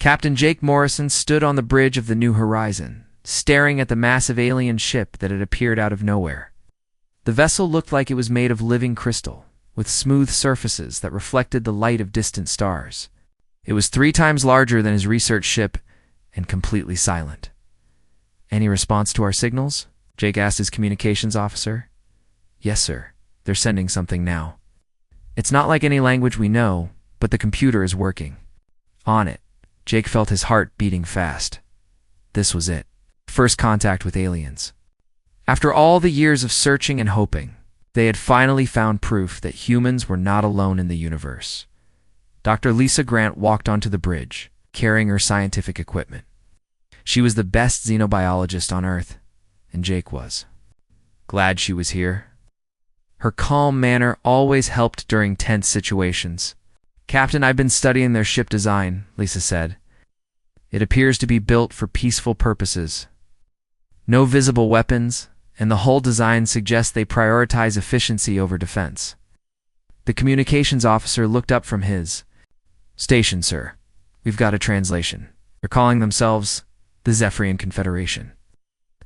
Captain Jake Morrison stood on the bridge of the New Horizon, staring at the massive alien ship that had appeared out of nowhere. The vessel looked like it was made of living crystal, with smooth surfaces that reflected the light of distant stars. It was 3 times larger than his research ship and completely silent. "Any response to our signals?" Jake asked his communications officer. "Yes, sir. They're sending something now. It's not like any language we know, but the computer is working." On it, Jake felt his heart beating fast. This was it. First contact with aliens. After all the years of searching and hoping, they had finally found proof that humans were not alone in the universe. Dr. Lisa Grant walked onto the bridge, carrying her scientific equipment. She was the best xenobiologist on Earth, and Jake was glad she was here. Her calm manner always helped during tense situations. "Captain, I've been studying their ship design," Lisa said. "It appears to be built for peaceful purposes. No visible weapons, and the hull design suggests they prioritize efficiency over defense." The communications officer looked up from his station. "Sir, we've got a translation. They're calling themselves the Zephyrian Confederation.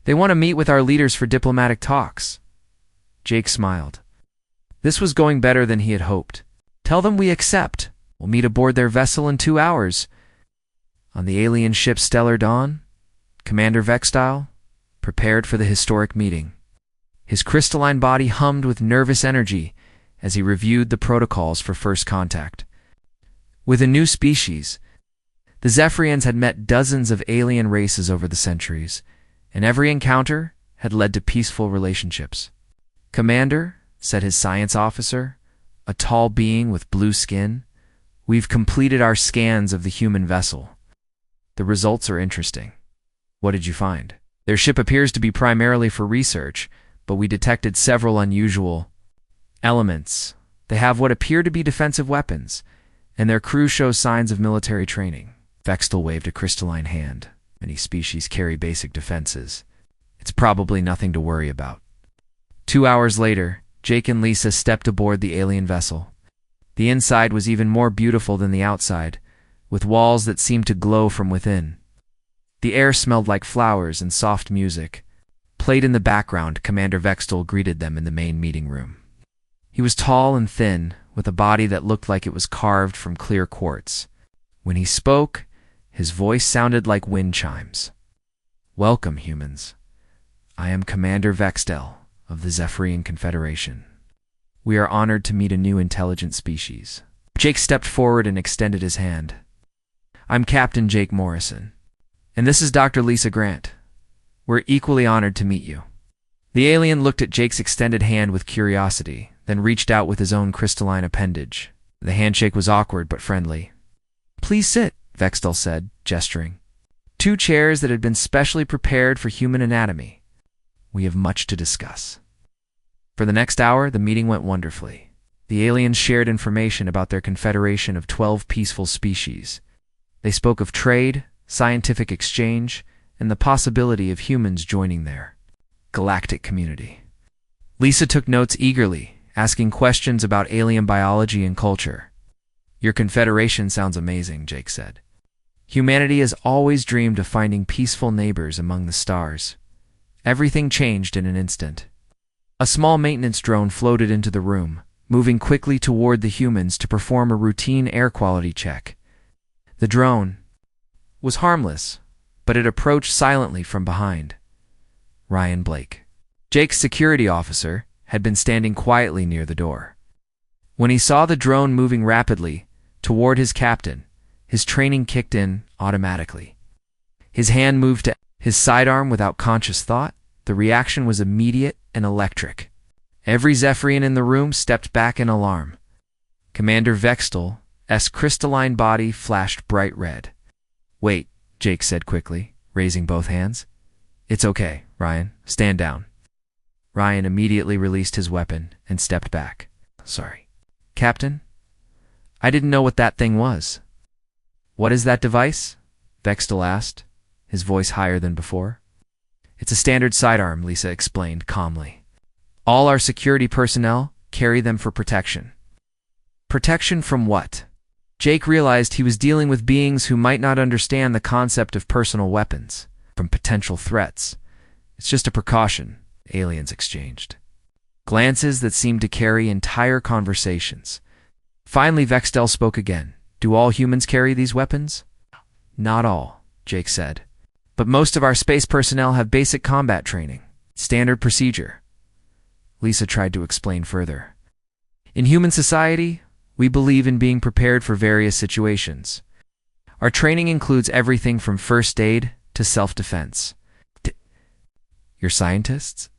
They want to meet with our leaders for diplomatic talks." Jake smiled. This was going better than he had hoped. "Tell them we accept. We'll meet aboard their vessel in 2 hours." On the alien ship Stellar Dawn, Commander Vextile prepared for the historic meeting. His crystalline body hummed with nervous energy as he reviewed the protocols for first contact. With a new species, the Zephyrians had met dozens of alien races over the centuries, and every encounter had led to peaceful relationships. "Commander," said his science officer, a tall being with blue skin, "we've completed our scans of the human vessel. The results are interesting." "What did you find?" "Their ship appears to be primarily for research, but we detected several unusual elements. They have what appear to be defensive weapons, and their crew shows signs of military training." Vextel waved a crystalline hand. "Many species carry basic defenses. It's probably nothing to worry about." 2 hours later, Jake and Lisa stepped aboard the alien vessel. The inside was even more beautiful than the outside, with walls that seemed to glow from within. The air smelled like flowers and soft music. Played in the background, Commander Vextel greeted them in the main meeting room. He was tall and thin, with a body that looked like it was carved from clear quartz. When he spoke, his voice sounded like wind chimes. "Welcome, humans. I am Commander Vextel of the Zephyrian Confederation. We are honored to meet a new intelligent species." Jake stepped forward and extended his hand. "I'm Captain Jake Morrison, and this is Dr. Lisa Grant. We're equally honored to meet you." The alien looked at Jake's extended hand with curiosity, then reached out with his own crystalline appendage. The handshake was awkward but friendly. "Please sit," Vextel said, gesturing. 2 chairs that had been specially prepared for human anatomy. "We have much to discuss." For the next hour, the meeting went wonderfully. The aliens shared information about their confederation of 12 peaceful species. They spoke of trade, scientific exchange, and the possibility of humans joining their galactic community. Lisa took notes eagerly, asking questions about alien biology and culture. "Your confederation sounds amazing," Jake said. "Humanity has always dreamed of finding peaceful neighbors among the stars." Everything changed in an instant. A small maintenance drone floated into the room, moving quickly toward the humans to perform a routine air quality check. The drone was harmless, but it approached silently from behind. Ryan Blake, Jake's security officer, had been standing quietly near the door. When he saw the drone moving rapidly toward his captain, his training kicked in automatically. His hand moved to his sidearm without conscious thought. The reaction was immediate and electric. Every Zephyrian in the room stepped back in alarm. Commander Vextel's crystalline body flashed bright red. "Wait," Jake said quickly, raising both hands. "It's okay, Ryan. Stand down." Ryan immediately released his weapon and stepped back. "Sorry, Captain. I didn't know what that thing was." "What is that device?" Vextel asked, his voice higher than before. "It's a standard sidearm," Lisa explained calmly. "All our security personnel carry them for protection." "Protection from what?" Jake realized he was dealing with beings who might not understand the concept of personal weapons from potential threats. It's just a precaution, aliens exchanged. Glances that seemed to carry entire conversations. Finally, Vextel spoke again. Do all humans carry these weapons? Not all, Jake said. But most of our space personnel have basic combat training. Standard procedure. Lisa tried to explain further. In human society, we believe in being prepared for various situations. Our training includes everything from first aid to self-defense. You're scientists?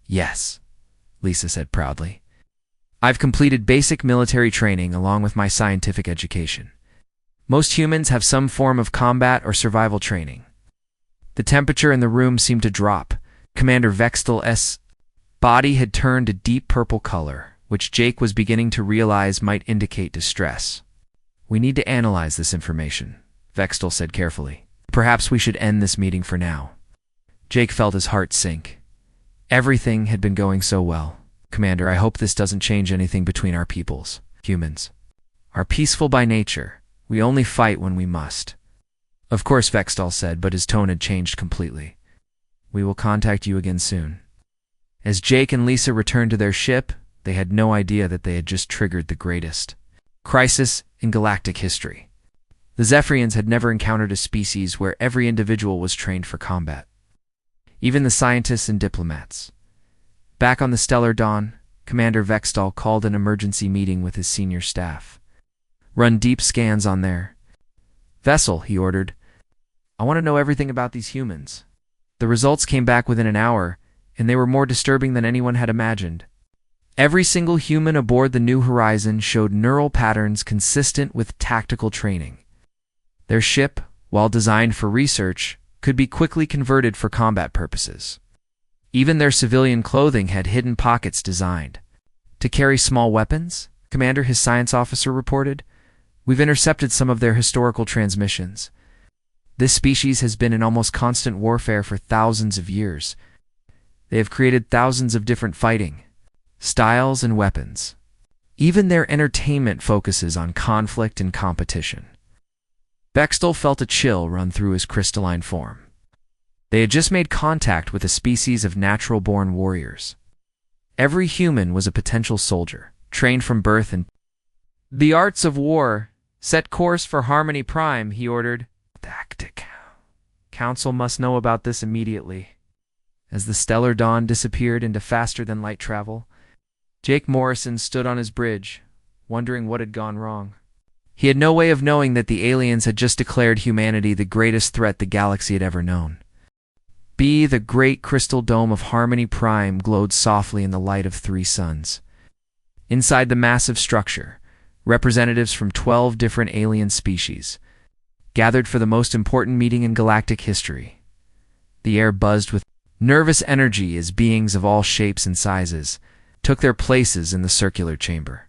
Yes, Lisa said proudly. I've completed basic military training along with my scientific education. Most humans have some form of combat or survival training. The temperature in the room seemed to drop. Commander Vextel's body had turned a deep purple color, which Jake was beginning to realize might indicate distress. We need to analyze this information, Vextel said carefully. Perhaps we should end this meeting for now. Jake felt his heart sink. Everything had been going so well. Commander, I hope this doesn't change anything between our peoples. Humans are peaceful by nature. We only fight when we must. Of course, Vextel said, but his tone had changed completely. We will contact you again soon. As Jake and Lisa returned to their ship, they had no idea that they had just triggered the greatest crisis in galactic history. The Zephyrians had never encountered a species where every individual was trained for combat. Even the scientists and diplomats. Back on the Stellar Dawn, Commander Vextel called an emergency meeting with his senior staff. Run deep scans on their vessel, he ordered. I want to know everything about these humans. The results came back within an hour, and they were more disturbing than anyone had imagined. Every single human aboard the New Horizon showed neural patterns consistent with tactical training. Their ship, while designed for research, could be quickly converted for combat purposes. Even their civilian clothing had hidden pockets designed to carry small weapons, Commander, his science officer reported. We've intercepted some of their historical transmissions. This species has been in almost constant warfare for thousands of years. They have created thousands of different fighting styles and weapons. Even their entertainment focuses on conflict and competition. Vextel felt a chill run through his crystalline form. They had just made contact with a species of natural-born warriors. Every human was a potential soldier, trained from birth in the arts of war. Set course for Harmony Prime, he ordered. Galactic Council must know about this immediately. As the Stellar Dawn disappeared into faster-than-light travel, Jake Morrison stood on his bridge, wondering what had gone wrong. He had no way of knowing that the aliens had just declared humanity the greatest threat the galaxy had ever known. The great crystal dome of Harmony Prime glowed softly in the light of 3 suns. Inside the massive structure, representatives from 12 different alien species gathered for the most important meeting in galactic history. The air buzzed with nervous energy as beings of all shapes and sizes took their places in the circular chamber.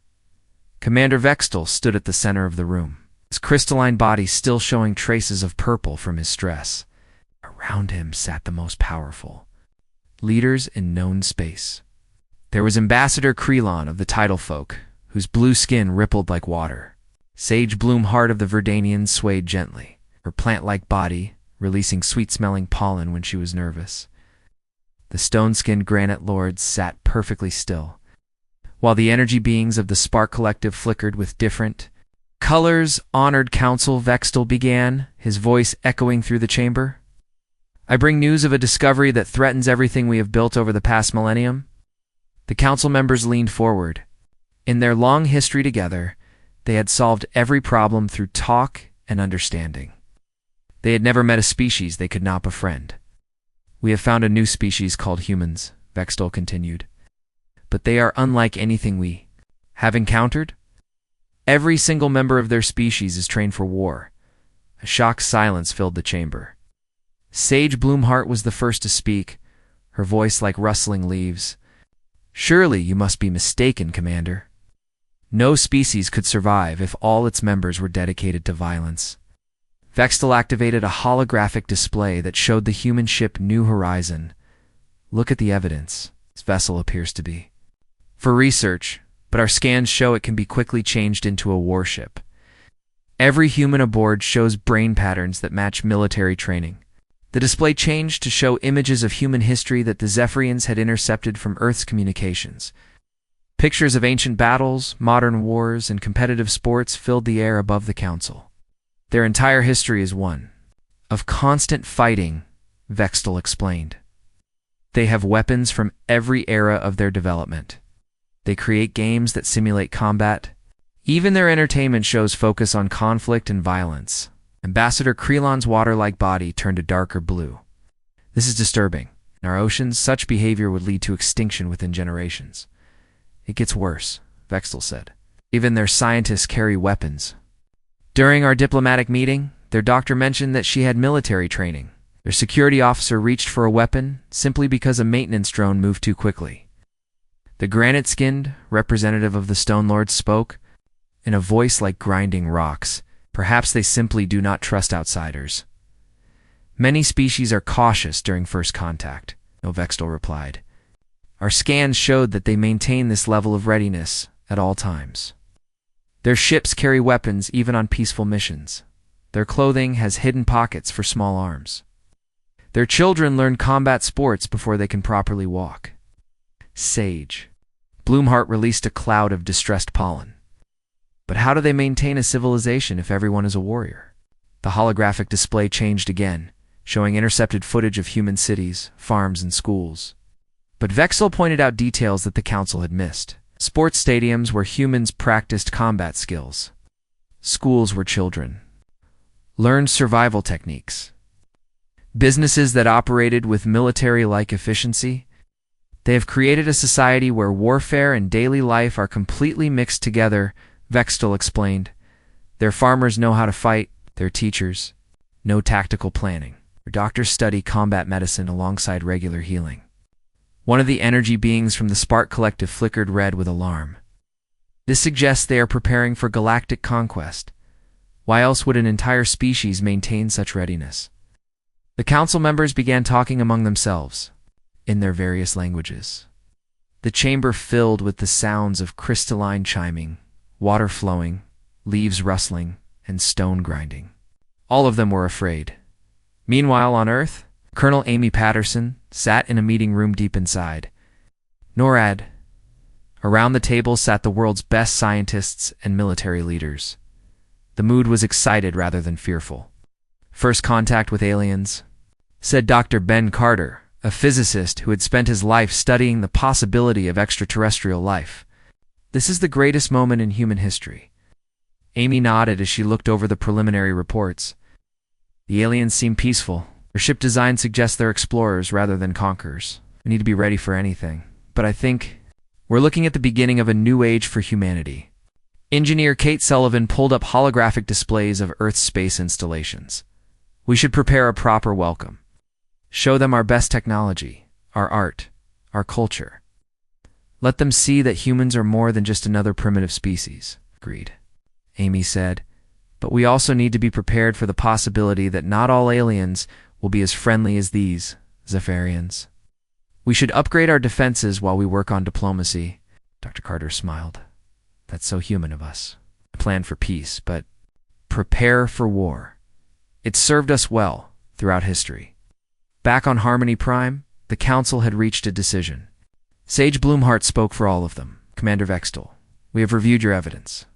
Commander Vextel stood at the center of the room, his crystalline body still showing traces of purple from his stress. Around him sat the most powerful leaders in known space. There was Ambassador Krelon of the Tidal Folk, whose blue skin rippled like water. Sage Bloom Heart of the Verdanians swayed gently, her plant-like body releasing sweet-smelling pollen when she was nervous. The stone-skinned Granite Lords sat perfectly still, while the energy beings of the Spark Collective flickered with different colors. Honored Council, Vextel began, his voice echoing through the chamber. I bring news of a discovery that threatens everything we have built over the past millennium. The council members leaned forward. In their long history together, they had solved every problem through talk and understanding. They had never met a species they could not befriend. We have found a new species called humans, Vextel continued. But they are unlike anything we have encountered. Every single member of their species is trained for war. A shocked silence filled the chamber. Sage Bloomheart was the first to speak, her voice like rustling leaves. Surely you must be mistaken, Commander. No species could survive if all its members were dedicated to violence. Vextel activated a holographic display that showed the human ship New Horizon. Look at the evidence. This vessel appears to be for research, but our scans show it can be quickly changed into a warship. Every human aboard shows brain patterns that match military training. The display changed to show images of human history that the Zephyrians had intercepted from Earth's communications. Pictures of ancient battles, modern wars, and competitive sports filled the air above the council. Their entire history is one of constant fighting, Vextel explained. They have weapons from every era of their development. They create games that simulate combat. Even their entertainment shows focus on conflict and violence. Ambassador Krelon's water-like body turned a darker blue. This is disturbing. In our oceans, such behavior would lead to extinction within generations. It gets worse, Vextel said. Even their scientists carry weapons. During our diplomatic meeting, their doctor mentioned that she had military training. Their security officer reached for a weapon simply because a maintenance drone moved too quickly. The granite-skinned representative of the Stone Lords spoke in a voice like grinding rocks. Perhaps they simply do not trust outsiders. Many species are cautious during first contact, Vextel replied. Our scans showed that they maintain this level of readiness at all times. Their ships carry weapons even on peaceful missions. Their clothing has hidden pockets for small arms. Their children learn combat sports before they can properly walk. Sage. Bloomheart released a cloud of distressed pollen. But how do they maintain a civilization if everyone is a warrior? The holographic display changed again, showing intercepted footage of human cities, farms, and schools. But Vexel pointed out details that the council had missed. Sports stadiums where humans practiced combat skills. Schools where children learned survival techniques. Businesses that operated with military-like efficiency. They have created a society where warfare and daily life are completely mixed together, Vextel explained. Their farmers know how to fight, their teachers know tactical planning. Their doctors study combat medicine alongside regular healing. One of the energy beings from the Spark Collective flickered red with alarm. This suggests they are preparing for galactic conquest. Why else would an entire species maintain such readiness? The council members began talking among themselves, in their various languages. The chamber filled with the sounds of crystalline chiming, water flowing, leaves rustling, and stone grinding. All of them were afraid. Meanwhile, on Earth, Colonel Amy Patterson sat in a meeting room deep inside. NORAD. Around the table sat the world's best scientists and military leaders. The mood was excited rather than fearful. First contact with aliens, said Dr. Ben Carter, a physicist who had spent his life studying the possibility of extraterrestrial life. This is the greatest moment in human history. Amy nodded as she looked over the preliminary reports. The aliens seem peaceful. Their ship design suggests they're explorers rather than conquerors. We need to be ready for anything. But I think we're looking at the beginning of a new age for humanity. Engineer Kate Sullivan pulled up holographic displays of Earth's space installations. We should prepare a proper welcome. Show them our best technology, our art, our culture. Let them see that humans are more than just another primitive species. Agreed, Amy said. But we also need to be prepared for the possibility that not all aliens will be as friendly as these Zephyrians. We should upgrade our defenses while we work on diplomacy. Dr. Carter smiled. That's so human of us. Plan for peace, but prepare for war. It served us well throughout history. Back on Harmony Prime, the Council had reached a decision. Sage Bloomheart spoke for all of them. Commander Vextel, we have reviewed your evidence.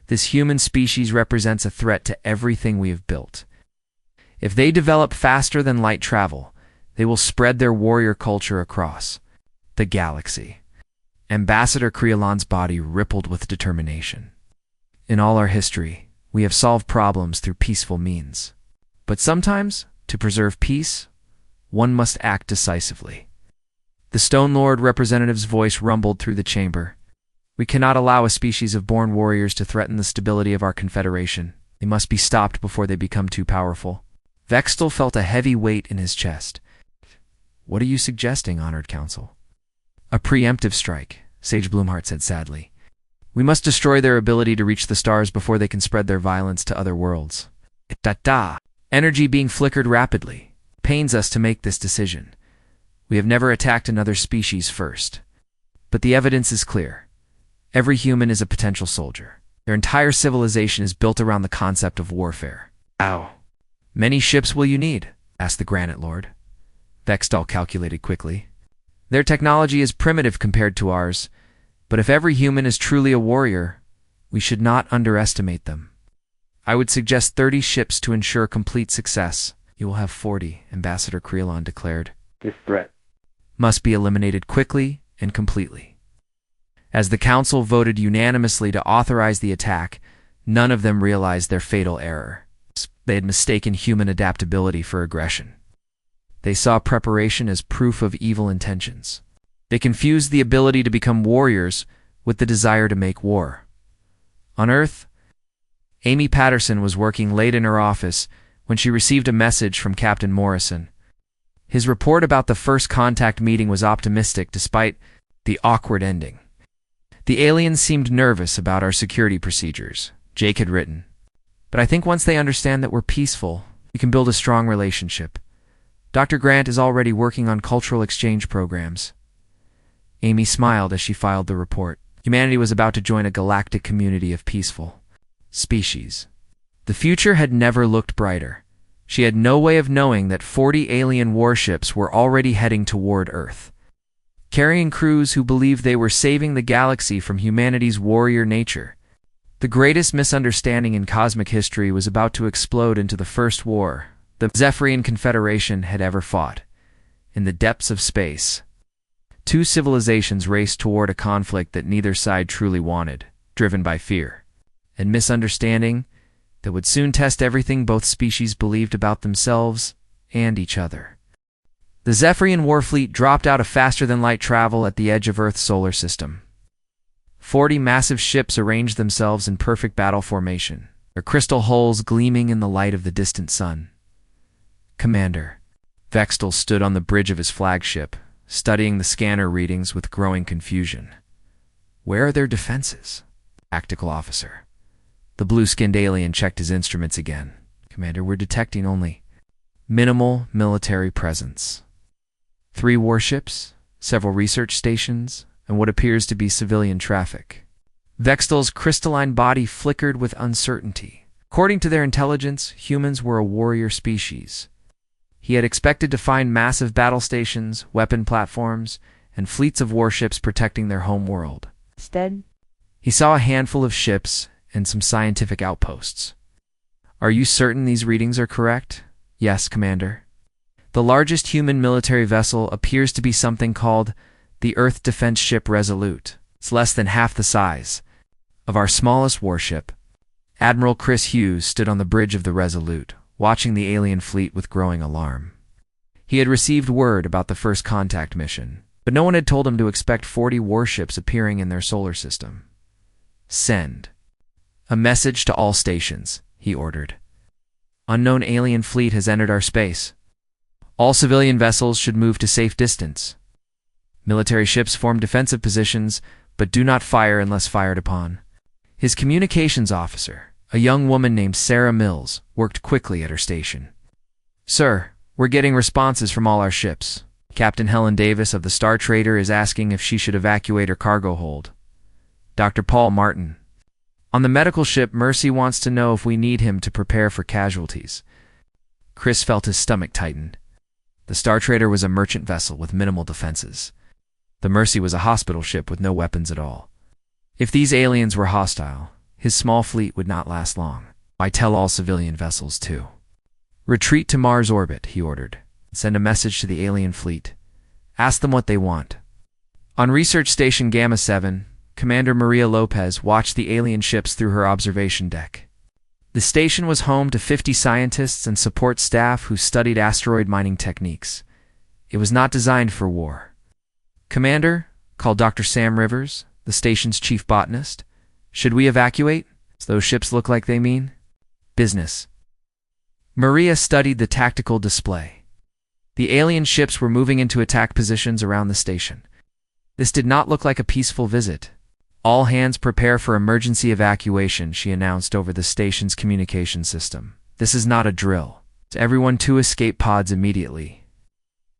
This human species represents a threat to everything we have built. If they develop faster than light travel, they will spread their warrior culture across the galaxy. Ambassador Creolon's body rippled with determination. In all our history, we have solved problems through peaceful means. But sometimes, to preserve peace, one must act decisively. The Stone Lord representative's voice rumbled through the chamber. We cannot allow a species of born warriors to threaten the stability of our confederation. They must be stopped before they become too powerful. Vextel felt a heavy weight in his chest. What are you suggesting, Honored Council? A preemptive strike, Sage Bloomheart said sadly. We must destroy their ability to reach the stars before they can spread their violence to other worlds. Energy being flickered rapidly. Pains us to make this decision. We have never attacked another species first. But the evidence is clear. Every human is a potential soldier. Their entire civilization is built around the concept of warfare. How many ships will you need? Asked the Granite Lord. Vextal calculated quickly. Their technology is primitive compared to ours, but if every human is truly a warrior, we should not underestimate them. I would suggest 30 ships to ensure complete success. You will have 40, Ambassador Creelon declared. This threat Must be eliminated quickly and completely. As the Council voted unanimously to authorize the attack, none of them realized their fatal error. They had mistaken human adaptability for aggression. They saw preparation as proof of evil intentions. They confused the ability to become warriors with the desire to make war. On Earth, Amy Patterson was working late in her office when she received a message from Captain Morrison. His report about the first contact meeting was optimistic despite the awkward ending. The aliens seemed nervous about our security procedures, Jake had written. But I think once they understand that we're peaceful, we can build a strong relationship. Dr. Grant is already working on cultural exchange programs. Amy smiled as she filed the report. Humanity was about to join a galactic community of peaceful species. The future had never looked brighter. She had no way of knowing that 40 alien warships were already heading toward Earth, carrying crews who believed they were saving the galaxy from humanity's warrior nature. The greatest misunderstanding in cosmic history was about to explode into the first war the Zephyrian Confederation had ever fought. In the depths of space, two civilizations raced toward a conflict that neither side truly wanted, driven by fear and misunderstanding that would soon test everything both species believed about themselves and each other. The Zephyrian warfleet dropped out of faster-than-light travel at the edge of Earth's solar system. 40 massive ships arranged themselves in perfect battle formation, their crystal hulls gleaming in the light of the distant sun. Commander. Vextal stood on the bridge of his flagship, studying the scanner readings with growing confusion. Where are their defenses? Tactical officer. The blue-skinned alien checked his instruments again. Commander, we're detecting only minimal military presence. 3 warships, several research stations, and what appears to be civilian traffic. Vextal's crystalline body flickered with uncertainty. According to their intelligence, humans were a warrior species. He had expected to find massive battle stations, weapon platforms, and fleets of warships protecting their home world. Instead, he saw a handful of ships and some scientific outposts. Are you certain these readings are correct? Yes, Commander. The largest human military vessel appears to be something called the Earth Defense Ship Resolute. It's less than half the size of our smallest warship. Admiral Chris Hughes stood on the bridge of the Resolute, watching the alien fleet with growing alarm. He had received word about the first contact mission, but no one had told him to expect 40 warships appearing in their solar system. Send a message to all stations, he ordered. Unknown alien fleet has entered our space. All civilian vessels should move to safe distance. Military ships form defensive positions, but do not fire unless fired upon. His communications officer, a young woman named Sarah Mills, worked quickly at her station. Sir, we're getting responses from all our ships. Captain Helen Davis of the Star Trader is asking if she should evacuate her cargo hold. Dr. Paul Martin. On the medical ship, Mercy wants to know if we need him to prepare for casualties. Chris felt his stomach tighten. The Star Trader was a merchant vessel with minimal defenses. The Mercy was a hospital ship with no weapons at all. If these aliens were hostile, his small fleet would not last long. Why tell all civilian vessels too? Retreat to Mars orbit, he ordered. Send a message to the alien fleet. Ask them what they want. On Research Station Gamma 7, Commander Maria Lopez watched the alien ships through her observation deck. The station was home to 50 scientists and support staff who studied asteroid mining techniques. It was not designed for war. Commander, called Dr. Sam Rivers, the station's chief botanist. Should we evacuate? Does those ships look like they mean business? Maria studied the tactical display. The alien ships were moving into attack positions around the station. This did not look like a peaceful visit. All hands prepare for emergency evacuation, she announced over the station's communication system. This is not a drill. Everyone to escape pods immediately.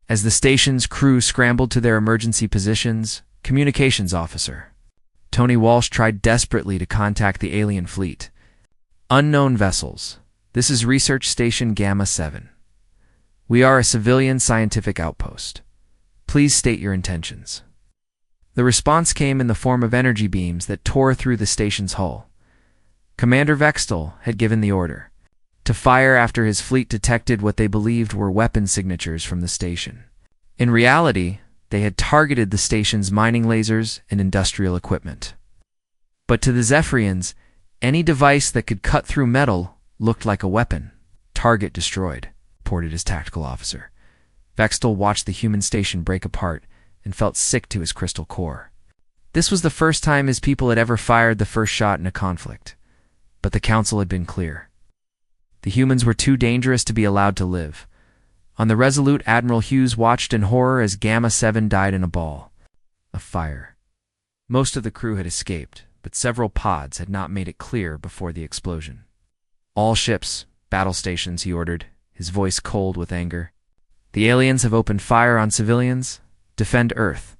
As the station's crew scrambled to their emergency positions, communications officer. Tony Walsh tried desperately to contact the alien fleet. Unknown vessels. This is Research Station Gamma 7. We are a civilian scientific outpost. Please state your intentions. The response came in the form of energy beams that tore through the station's hull. Commander Vextel had given the order to fire after his fleet detected what they believed were weapon signatures from the station. In reality, they had targeted the station's mining lasers and industrial equipment. But to the Zephyrians, any device that could cut through metal looked like a weapon. Target destroyed, reported his tactical officer. Vextel watched the human station break apart and felt sick to his crystal core. This was the first time his people had ever fired the first shot in a conflict. But the council had been clear. The humans were too dangerous to be allowed to live. On the Resolute, Admiral Hughes watched in horror as Gamma 7 died in a ball of fire. Most of the crew had escaped, but several pods had not made it clear before the explosion. All ships, battle stations, he ordered, his voice cold with anger. The aliens have opened fire on civilians. Defend Earth.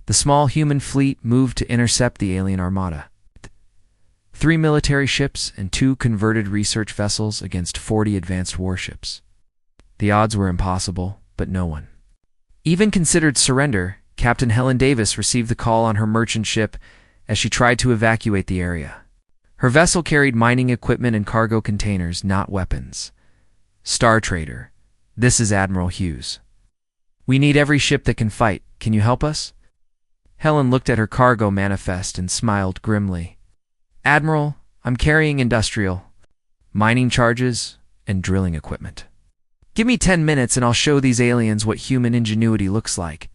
The small human fleet moved to intercept the alien armada. 3 military ships and 2 converted research vessels against 40 advanced warships. The odds were impossible, but no one even considered surrender. Captain Helen Davis received the call on her merchant ship as she tried to evacuate the area. Her vessel carried mining equipment and cargo containers, not weapons. Star Trader, this is Admiral Hughes. We need every ship that can fight. Can you help us? Helen looked at her cargo manifest and smiled grimly. Admiral, I'm carrying industrial, mining charges, and drilling equipment. Give me 10 minutes and I'll show these aliens what human ingenuity looks like.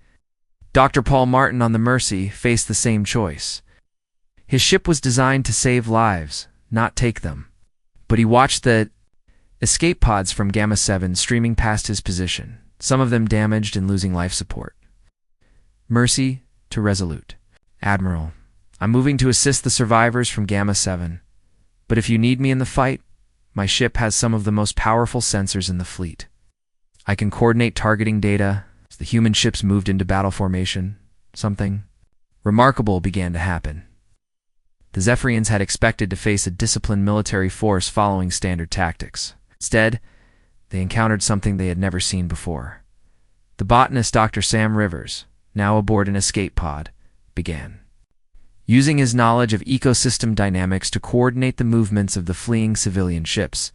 Dr. Paul Martin on the Mercy faced the same choice. His ship was designed to save lives, not take them. But he watched the escape pods from Gamma 7 streaming past his position, some of them damaged and losing life support. Mercy to Resolute. Admiral, I'm moving to assist the survivors from Gamma 7. But if you need me in the fight, my ship has some of the most powerful sensors in the fleet. I can coordinate targeting data. As the human ships moved into battle formation, something remarkable began to happen. The Zephyrians had expected to face a disciplined military force following standard tactics. Instead, they encountered something they had never seen before. The botanist Dr. Sam Rivers, now aboard an escape pod, began using his knowledge of ecosystem dynamics to coordinate the movements of the fleeing civilian ships.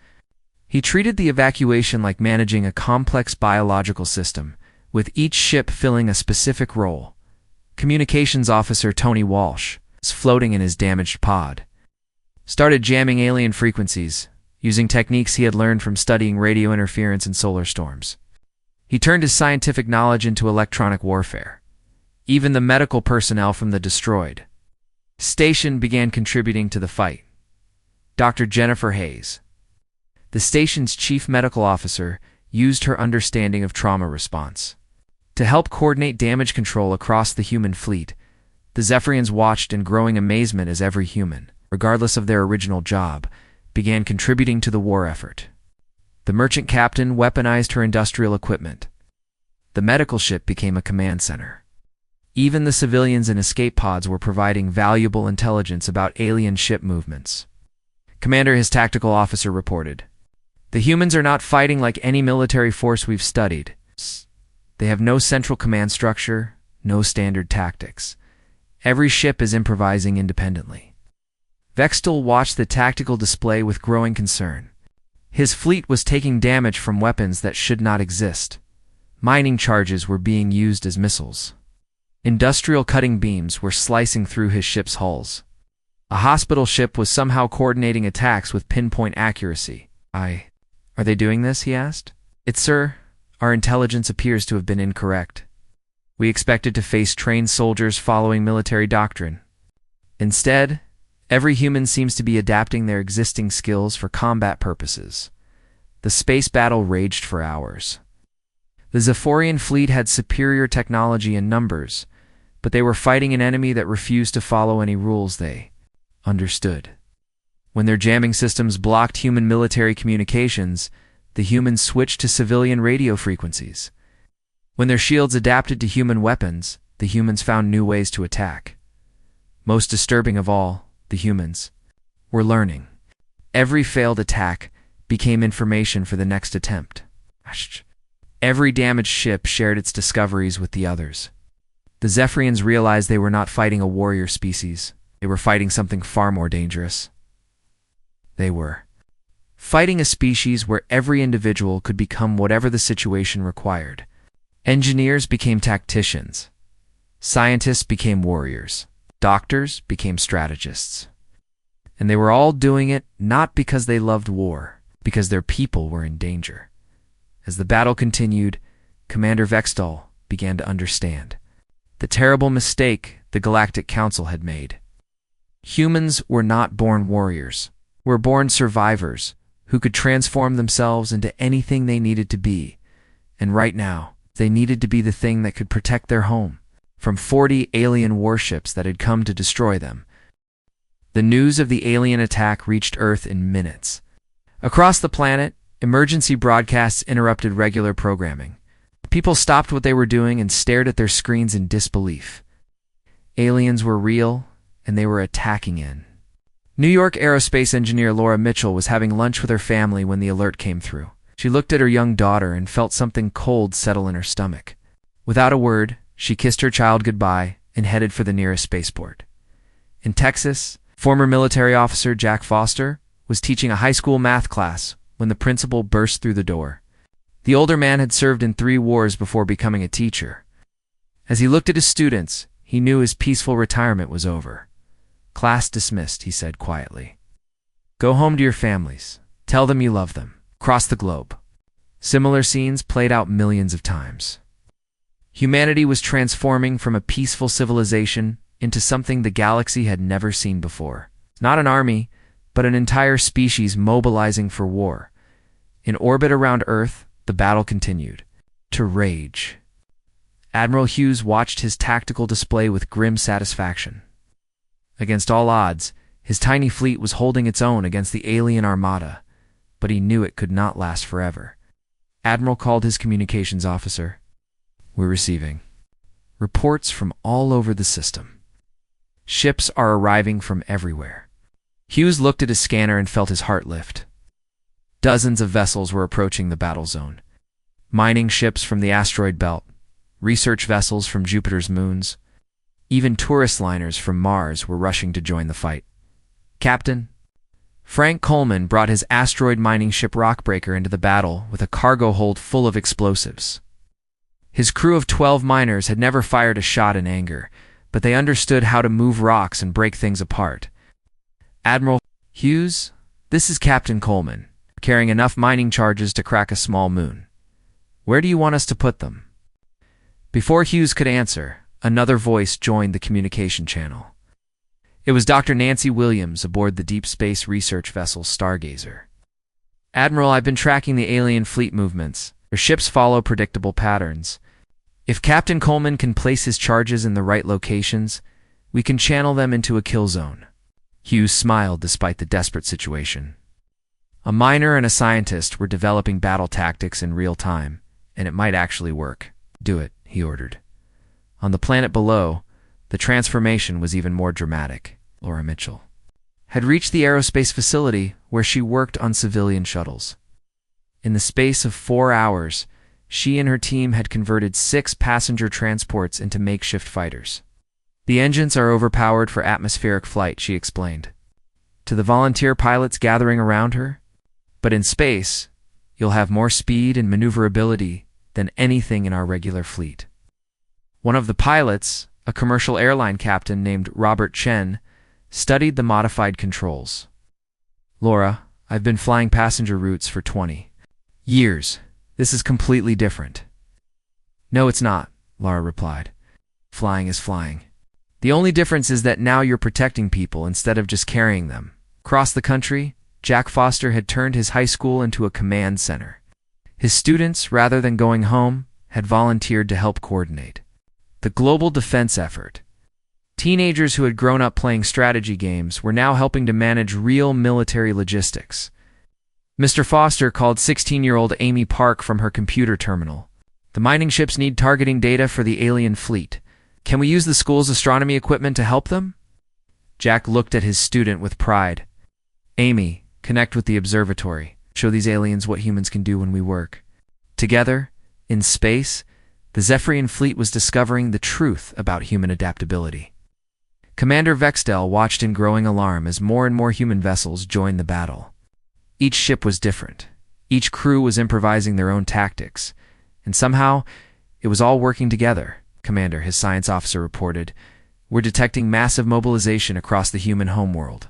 He treated the evacuation like managing a complex biological system, with each ship filling a specific role. Communications Officer Tony Walsh, floating in his damaged pod, started jamming alien frequencies, using techniques he had learned from studying radio interference and solar storms. He turned his scientific knowledge into electronic warfare. Even the medical personnel from the destroyed station began contributing to the fight. Dr. Jennifer Hayes, the station's chief medical officer, used her understanding of trauma response to help coordinate damage control across the human fleet. The Zephyrians watched in growing amazement as every human, regardless of their original job, began contributing to the war effort. The merchant captain weaponized her industrial equipment. The medical ship became a command center. Even the civilians in escape pods were providing valuable intelligence about alien ship movements. Commander, his tactical officer, reported, "The humans are not fighting like any military force we've studied. They have no central command structure, no standard tactics. Every ship is improvising independently." Vextel watched the tactical display with growing concern. His fleet was taking damage from weapons that should not exist. Mining charges were being used as missiles. Industrial cutting beams were slicing through his ship's hulls. A hospital ship was somehow coordinating attacks with pinpoint accuracy. Are they doing this?" he asked. "It's, sir. Our intelligence appears to have been incorrect. We expected to face trained soldiers following military doctrine. Instead, every human seems to be adapting their existing skills for combat purposes." The space battle raged for hours. The Zephyrian fleet had superior technology and numbers, but they were fighting an enemy that refused to follow any rules they understood. When their jamming systems blocked human military communications, the humans switched to civilian radio frequencies. When their shields adapted to human weapons, the humans found new ways to attack. Most disturbing of all, the humans were learning. Every failed attack became information for the next attempt. Every damaged ship shared its discoveries with the others. The Zephyrians realized they were not fighting a warrior species. They were fighting something far more dangerous. They were fighting a species where every individual could become whatever the situation required. Engineers became tacticians. Scientists became warriors. Doctors became strategists. And they were all doing it not because they loved war, because their people were in danger. As the battle continued, Commander Vextall began to understand the terrible mistake the Galactic Council had made. Humans were not born warriors. Were born survivors who could transform themselves into anything they needed to be. And right now, they needed to be the thing that could protect their home from 40 alien warships that had come to destroy them. The news of the alien attack reached Earth in minutes. Across the planet, emergency broadcasts interrupted regular programming. People stopped what they were doing and stared at their screens in disbelief. Aliens were real, and they were attacking in. New York aerospace engineer Laura Mitchell was having lunch with her family when the alert came through. She looked at her young daughter and felt something cold settle in her stomach. Without a word, she kissed her child goodbye and headed for the nearest spaceport. In Texas, former military officer Jack Foster was teaching a high school math class when the principal burst through the door. The older man had served in 3 wars before becoming a teacher. As he looked at his students, he knew his peaceful retirement was over. "Class dismissed," he said quietly. "Go home to your families. Tell them you love them." Across the globe, similar scenes played out millions of times. Humanity was transforming from a peaceful civilization into something the galaxy had never seen before. Not an army, but an entire species mobilizing for war. In orbit around Earth, the battle continued to rage. Admiral Hughes watched his tactical display with grim satisfaction. Against all odds, his tiny fleet was holding its own against the alien armada, but he knew it could not last forever. Admiral called his communications officer. "We're receiving reports from all over the system. Ships are arriving from everywhere." Hughes looked at his scanner and felt his heart lift. Dozens of vessels were approaching the battle zone. Mining ships from the asteroid belt, research vessels from Jupiter's moons, even tourist liners from Mars were rushing to join the fight. Captain Frank Coleman brought his asteroid mining ship Rockbreaker into the battle with a cargo hold full of explosives. His crew of 12 miners had never fired a shot in anger, but they understood how to move rocks and break things apart. "Admiral Hughes, this is Captain Coleman, carrying enough mining charges to crack a small moon. Where do you want us to put them?" Before Hughes could answer, another voice joined the communication channel. It was Dr. Nancy Williams aboard the deep space research vessel Stargazer. "Admiral, I've been tracking the alien fleet movements. Their ships follow predictable patterns. If Captain Coleman can place his charges in the right locations, we can channel them into a kill zone." Hughes smiled despite the desperate situation. A miner and a scientist were developing battle tactics in real time, and it might actually work. "Do it," he ordered. On the planet below, the transformation was even more dramatic. Laura Mitchell had reached the aerospace facility where she worked on civilian shuttles. In the space of 4 hours, she and her team had converted 6 passenger transports into makeshift fighters. "The engines are overpowered for atmospheric flight," she explained to the volunteer pilots gathering around her. "But in space, you'll have more speed and maneuverability than anything in our regular fleet." One of the pilots, a commercial airline captain named Robert Chen, studied the modified controls. "Laura, I've been flying passenger routes for 20 years. This is completely different." "No, it's not," Laura replied. "Flying is flying. The only difference is that now you're protecting people instead of just carrying them." Across the country, Jack Foster had turned his high school into a command center. His students, rather than going home, had volunteered to help coordinate the global defense effort. Teenagers who had grown up playing strategy games were now helping to manage real military logistics. Mr. Foster called 16-year-old Amy Park from her computer terminal. "The mining ships need targeting data for the alien fleet. Can we use the school's astronomy equipment to help them?" Jack looked at his student with pride. Amy, connect with the observatory. Show these aliens what humans can do when we work. Together, in space, the Zephyrian fleet was discovering the truth about human adaptability. Commander Vextel watched in growing alarm as more and more human vessels joined the battle. Each ship was different. Each crew was improvising their own tactics. And somehow, it was all working together, Commander, his science officer reported. We're detecting massive mobilization across the human homeworld.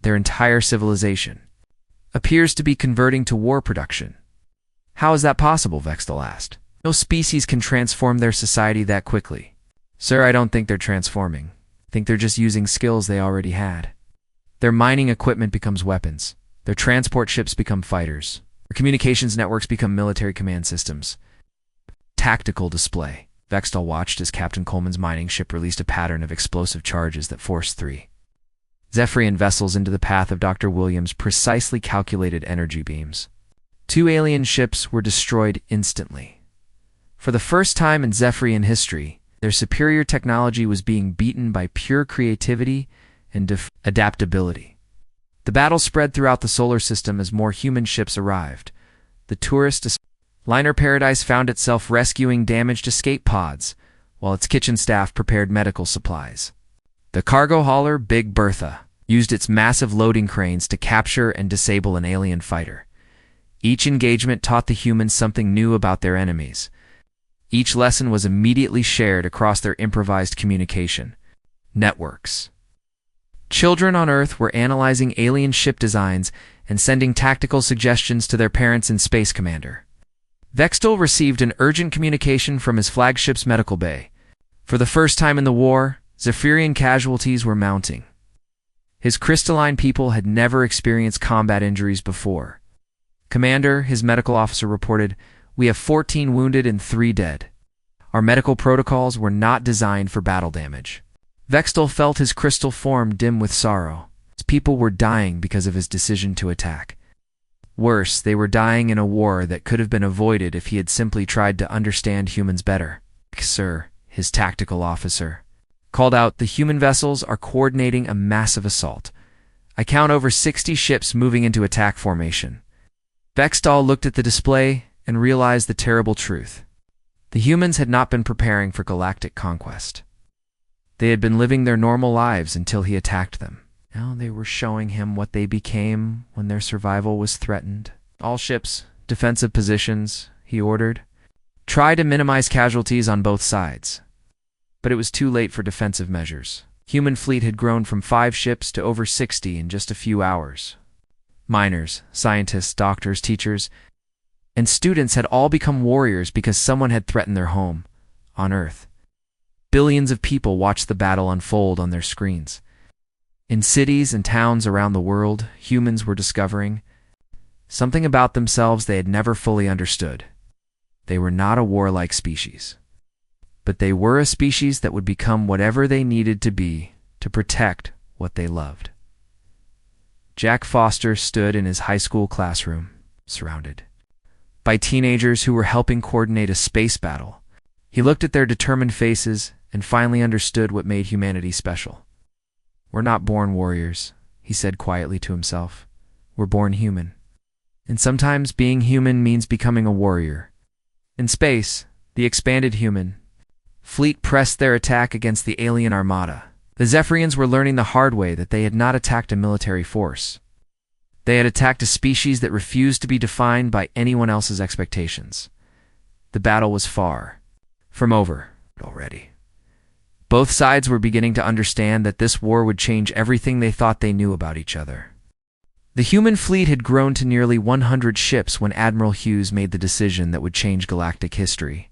Their entire civilization appears to be converting to war production. How is that possible? Vextel asked. No species can transform their society that quickly. Sir, I don't think they're transforming. I think they're just using skills they already had. Their mining equipment becomes weapons. Their transport ships become fighters. Their communications networks become military command systems. Tactical display. Vextel watched as Captain Coleman's mining ship released a pattern of explosive charges that forced 3 Zephyrian vessels into the path of Dr. Williams' precisely calculated energy beams. 2 alien ships were destroyed instantly. For the first time in Zephyrian history, their superior technology was being beaten by pure creativity and adaptability. The battle spread throughout the solar system as more human ships arrived. The tourist liner Paradise found itself rescuing damaged escape pods, while its kitchen staff prepared medical supplies. The cargo hauler Big Bertha used its massive loading cranes to capture and disable an alien fighter. Each engagement taught the humans something new about their enemies. Each lesson was immediately shared across their improvised communication networks. Children on Earth were analyzing alien ship designs and sending tactical suggestions to their parents in Space Commander. Vextel received an urgent communication from his flagship's medical bay. For the first time in the war, Zephyrian casualties were mounting. His crystalline people had never experienced combat injuries before. Commander, his medical officer reported, "We have 14 wounded and 3 dead. Our medical protocols were not designed for battle damage." Vextel felt his crystal form dim with sorrow. His people were dying because of his decision to attack. Worse, they were dying in a war that could have been avoided if he had simply tried to understand humans better. "Sir," his tactical officer called out, "the human vessels are coordinating a massive assault. I count over 60 ships moving into attack formation." Vextel looked at the display and realized the terrible truth. The humans had not been preparing for galactic conquest. They had been living their normal lives until he attacked them. Now they were showing him what they became when their survival was threatened. "All ships, defensive positions," he ordered. "Try to minimize casualties on both sides." But it was too late for defensive measures. Human fleet had grown from 5 ships to over 60 in just a few hours. Miners, scientists, doctors, teachers, and students had all become warriors because someone had threatened their home on Earth. Billions of people watched the battle unfold on their screens. In cities and towns around the world, humans were discovering something about themselves they had never fully understood. They were not a warlike species, but they were a species that would become whatever they needed to be to protect what they loved. Jack Foster stood in his high school classroom, surrounded by teenagers who were helping coordinate a space battle. He looked at their determined faces and finally understood what made humanity special. "We're not born warriors," he said quietly to himself. "We're born human. And sometimes being human means becoming a warrior." In space, the expanded human fleet pressed their attack against the alien armada. The Zephyrians were learning the hard way that they had not attacked a military force. They had attacked a species that refused to be defined by anyone else's expectations. The battle was far from over already. Both sides were beginning to understand that this war would change everything they thought they knew about each other. The human fleet had grown to nearly 100 ships when Admiral Hughes made the decision that would change galactic history.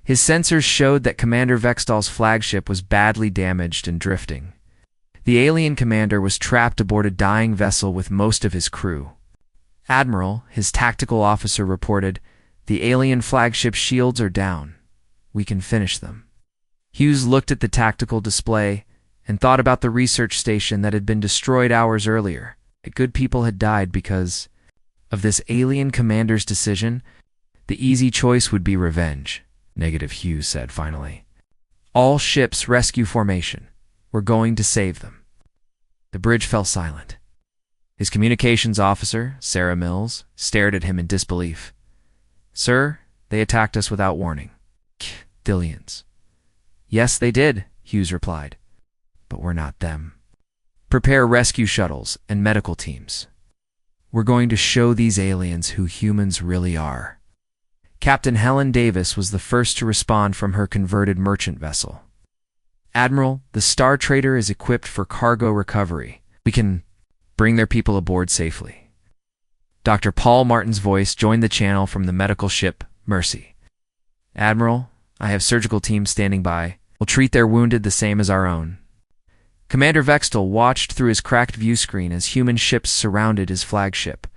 His sensors showed that Commander Vextel's flagship was badly damaged and drifting. The alien commander was trapped aboard a dying vessel with most of his crew. "Admiral," his tactical officer reported, "the alien flagship shields are down. We can finish them." Hughes looked at the tactical display and thought about the research station that had been destroyed hours earlier. Good people had died because of this alien commander's decision. The easy choice would be revenge. "Negative," Hughes said finally. "All ships rescue formation. We're going to save them." The bridge fell silent. His communications officer, Sarah Mills, stared at him in disbelief. "Sir, they attacked us without warning." Dillians. "Yes, they did," Hughes replied. "But we're not them. Prepare rescue shuttles and medical teams. We're going to show these aliens who humans really are." Captain Helen Davis was the first to respond from her converted merchant vessel. "Admiral, the Star Trader is equipped for cargo recovery. We can bring their people aboard safely." Dr. Paul Martin's voice joined the channel from the medical ship Mercy. "Admiral, I have surgical teams standing by. We'll treat their wounded the same as our own." Commander Vextel watched through his cracked view screen as human ships surrounded his flagship.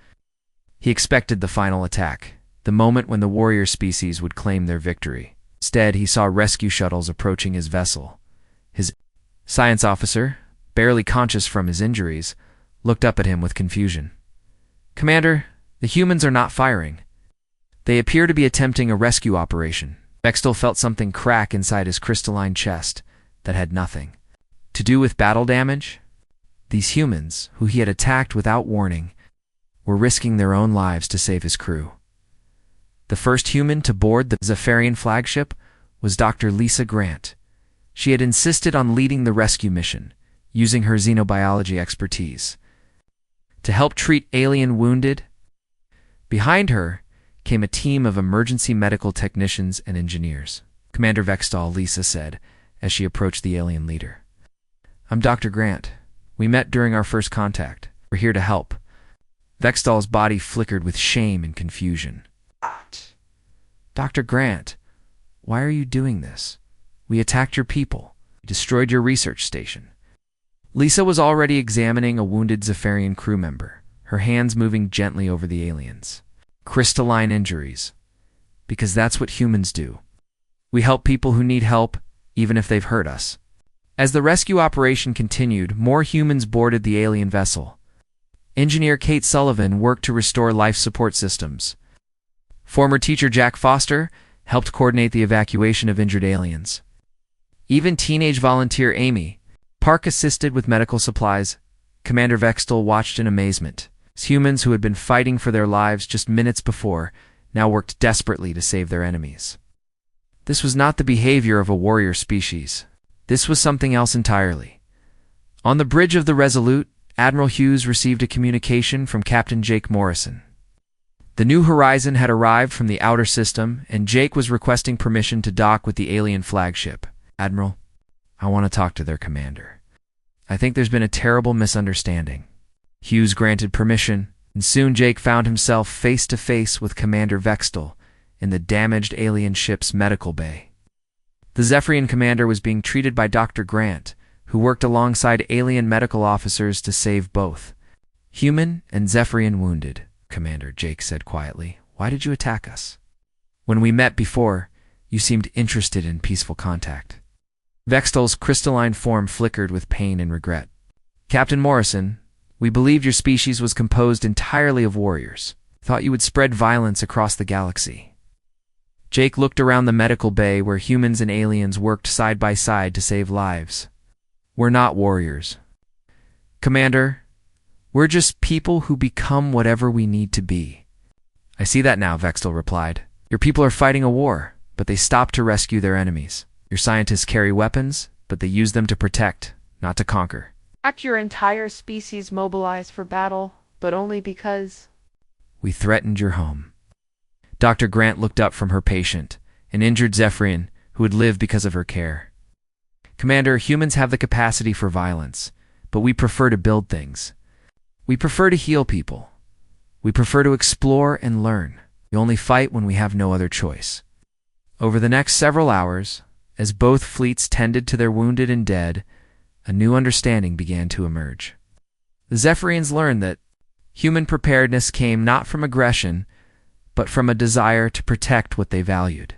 He expected the final attack, the moment when the warrior species would claim their victory. Instead, he saw rescue shuttles approaching his vessel. His science officer, barely conscious from his injuries, looked up at him with confusion. "Commander, the humans are not firing. They appear to be attempting a rescue operation." Vextel felt something crack inside his crystalline chest that had nothing to do with battle damage. These humans, who he had attacked without warning, were risking their own lives to save his crew. The first human to board the Zephyrian flagship was Dr. Lisa Grant. She had insisted on leading the rescue mission, using her xenobiology expertise to help treat alien wounded. Behind her came a team of emergency medical technicians and engineers. "Commander Vextel," Lisa said as she approached the alien leader. "I'm Dr. Grant. We met during our first contact. We're here to help." Vextel's body flickered with shame and confusion. "Dr. Grant, why are you doing this? We attacked your people. We destroyed your research station." Lisa was already examining a wounded Zephyrian crew member, her hands moving gently over the aliens. Crystalline injuries. Because that's what humans do. We help people who need help, even if they've hurt us. As the rescue operation continued, more humans boarded the alien vessel. Engineer Kate Sullivan worked to restore life support systems. Former teacher Jack Foster helped coordinate the evacuation of injured aliens. Even teenage volunteer Amy Park assisted with medical supplies. Commander Vextel watched in amazement. Humans who had been fighting for their lives just minutes before now worked desperately to save their enemies. This was not the behavior of a warrior species. This was something else entirely. On the bridge of the Resolute, Admiral Hughes received a communication from Captain Jake Morrison. The New Horizon had arrived from the outer system, and Jake was requesting permission to dock with the alien flagship. "Admiral, I want to talk to their commander. I think there's been a terrible misunderstanding." Hughes granted permission, and soon Jake found himself face to face with Commander Vextel in the damaged alien ship's medical bay. The Zephyrian commander was being treated by Dr. Grant, who worked alongside alien medical officers to save both human and Zephyrian wounded. "Commander," Jake said quietly, "why did you attack us? When we met before, you seemed interested in peaceful contact." Vextel's crystalline form flickered with pain and regret. "Captain Morrison, we believed your species was composed entirely of warriors. Thought you would spread violence across the galaxy." Jake looked around the medical bay where humans and aliens worked side by side to save lives. "We're not warriors. Commander, we're just people who become whatever we need to be." "I see that now," Vextel replied. "Your people are fighting a war, but they stopped to rescue their enemies. Your scientists carry weapons, but they use them to protect, not to conquer." Your entire species mobilized for battle, but only because "We threatened your home." Dr. Grant looked up from her patient, an injured Zephyrian who had lived because of her care. "Commander, humans have the capacity for violence, but we prefer to build things. We prefer to heal people. We prefer to explore and learn. We only fight when we have no other choice." Over the next several hours, as both fleets tended to their wounded and dead, a new understanding began to emerge. The Zephyrians learned that human preparedness came not from aggression, but from a desire to protect what they valued.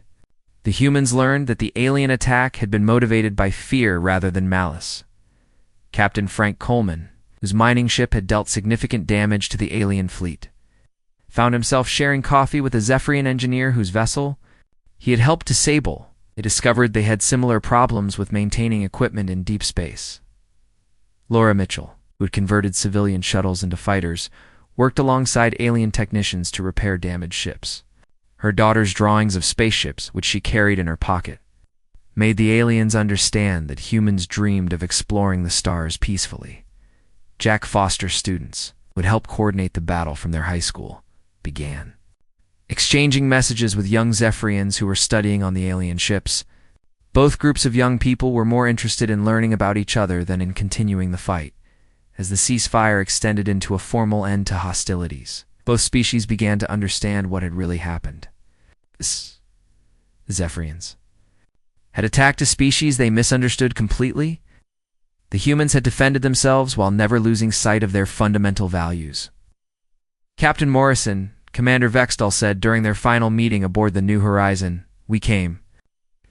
The humans learned that the alien attack had been motivated by fear rather than malice. Captain Frank Coleman, whose mining ship had dealt significant damage to the alien fleet, found himself sharing coffee with a Zephyrian engineer whose vessel he had helped disable. They discovered they had similar problems with maintaining equipment in deep space. Laura Mitchell, who had converted civilian shuttles into fighters, worked alongside alien technicians to repair damaged ships. Her daughter's drawings of spaceships, which she carried in her pocket, made the aliens understand that humans dreamed of exploring the stars peacefully. Jack Foster's students, who would help coordinate the battle from their high school, began exchanging messages with young Zephyrians who were studying on the alien ships. Both groups of young people were more interested in learning about each other than in continuing the fight. As the ceasefire extended into a formal end to hostilities, both species began to understand what had really happened. The Zephyrians had attacked a species they misunderstood completely. The humans had defended themselves while never losing sight of their fundamental values. Captain Morrison, Commander Vextal said during their final meeting aboard the New Horizon, "We came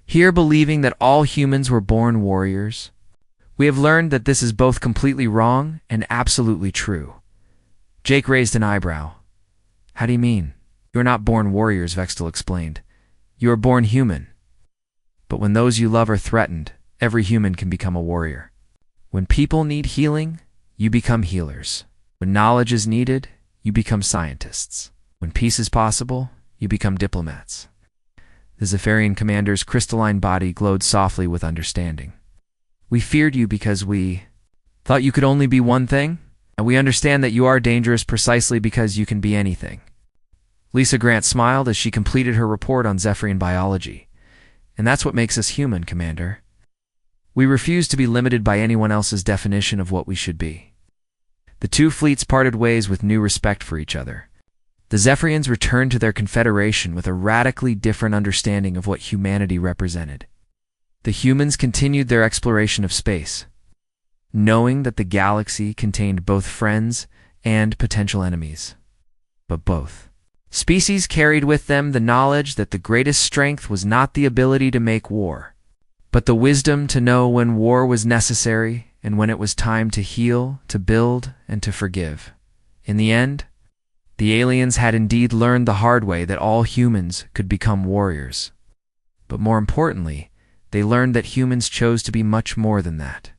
here believing that all humans were born warriors. We have learned that this is both completely wrong and absolutely true." Jake raised an eyebrow. "How do you mean?" "You are not born warriors," Vextal explained. "You are born human. But when those you love are threatened, every human can become a warrior. When people need healing, you become healers. When knowledge is needed, you become scientists. When peace is possible, you become diplomats." The Zephyrian commander's crystalline body glowed softly with understanding. "We feared you because we thought you could only be one thing, and we understand that you are dangerous precisely because you can be anything." Lisa Grant smiled as she completed her report on Zephyrian biology. "And that's what makes us human, Commander. We refuse to be limited by anyone else's definition of what we should be." The two fleets parted ways with new respect for each other. The Zephyrians returned to their confederation with a radically different understanding of what humanity represented. The humans continued their exploration of space, knowing that the galaxy contained both friends and potential enemies. But both species carried with them the knowledge that the greatest strength was not the ability to make war, but the wisdom to know when war was necessary and when it was time to heal, to build, and to forgive. In the end, the aliens had indeed learned the hard way that all humans could become warriors. But more importantly, they learned that humans chose to be much more than that.